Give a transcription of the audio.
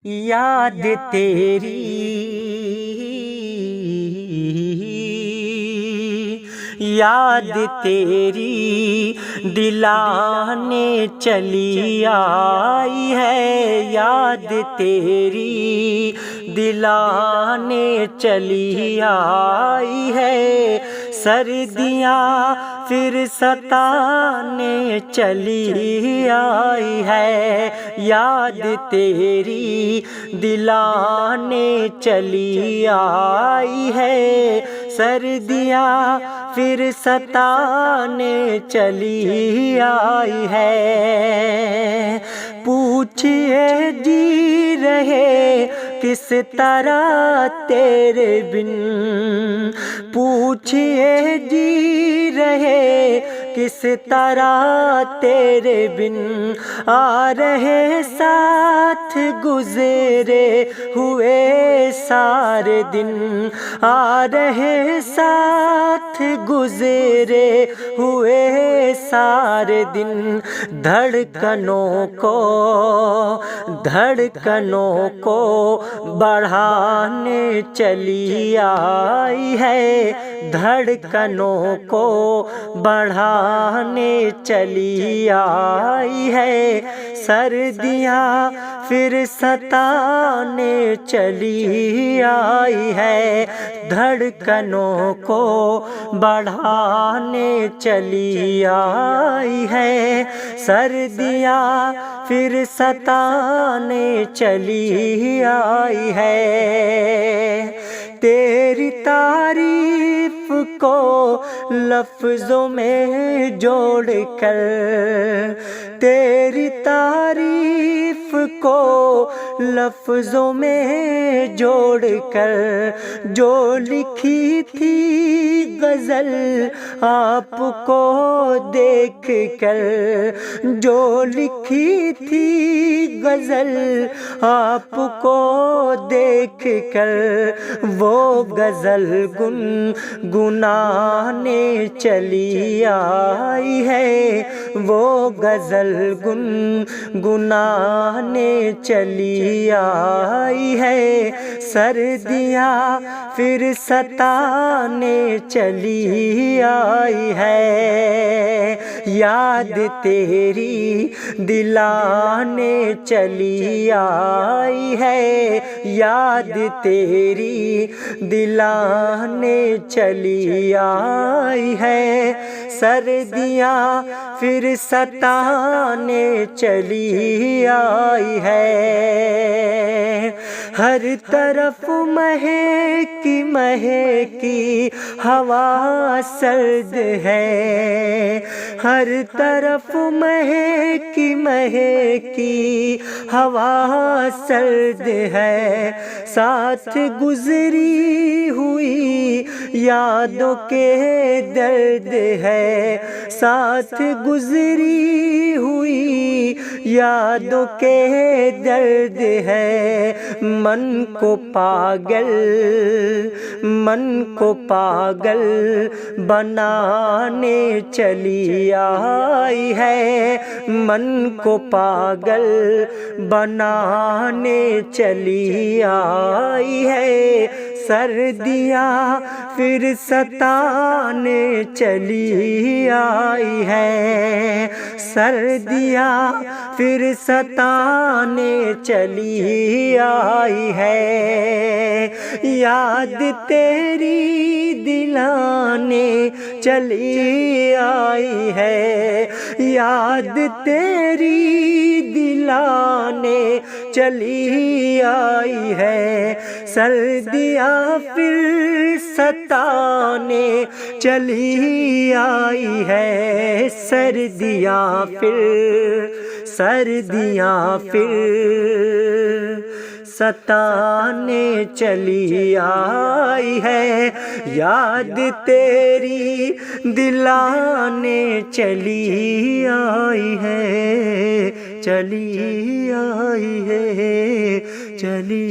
یاد تیری یاد تیری دلانے چلی آئی ہے، یاد تیری دلانے چلی آئی ہے، سردیاں پھر ستانے چلی آئی ہے، یاد تیری دلانے چلی آئی ہے، سردیاں پھر ستانے چلی آئی ہے، پوچھئے جی رہے کس طرح تیرے بن، پوچھئے جی رہے کس طرح تیرے بن، آ رہے ساتھ گزرے ہوئے سارے دن، آ رہے ساتھ گزرے ہوئے سارے دن، دھڑکنوں کو بڑھانے چلی آئی ہے، دھڑکنوں کو بڑھانے چلی آئی ہے، سردیاں پھر ستانے چلی آئی ہے، دھڑکنوں کو بڑھانے چلی آئی ہے، سردیاں پھر ستانے چلی آئی ہے، تیری تعریف کو لفظوں میں جوڑ کر، تیری تعریف کو لفظوں میں جوڑ کر، جو لکھی تھی غزل آپ کو دیکھ کر، جو لکھی تھی غزل آپ کو دیکھ کر، وہ غزل گنگنانے چلی آئی ہے، وہ غزل گنگنانے چلی آئی ہے، سردیاں پھر ستانے چلی آئی ہے، یاد تیری دلانے چلی آئی ہے، یاد تیری دلانے چلی آئی ہے، سردیاں پھر ستانے چلی آئی ہے، ہر طرف مہکی مہکی ہوا سرد ہے، ہر طرف مہکی مہکی ہوا سرد ہے، ساتھ گزری ہوئی یادوں کے درد ہے، ساتھ گزری ہوئی یادوں کے درد ہے، من کو پاگل بنانے چلی آئی ہے، من کو پاگل بنانے چلی آئی ہے، سردیاں پھر ستانے چلی آئی ہے، سردیاں پھر ستانے چلی آئی ہے، یاد تیری دلانے چلی آئی ہے، یاد تیری دلانے چلی آئی ہے، سردیاں پھر ستانے چلی آئی ہے، سردیاں پھر ستانے چلی آئی ہے، یاد تیری دلانے چلی آئی ہے، چلی آئی ہے، چلی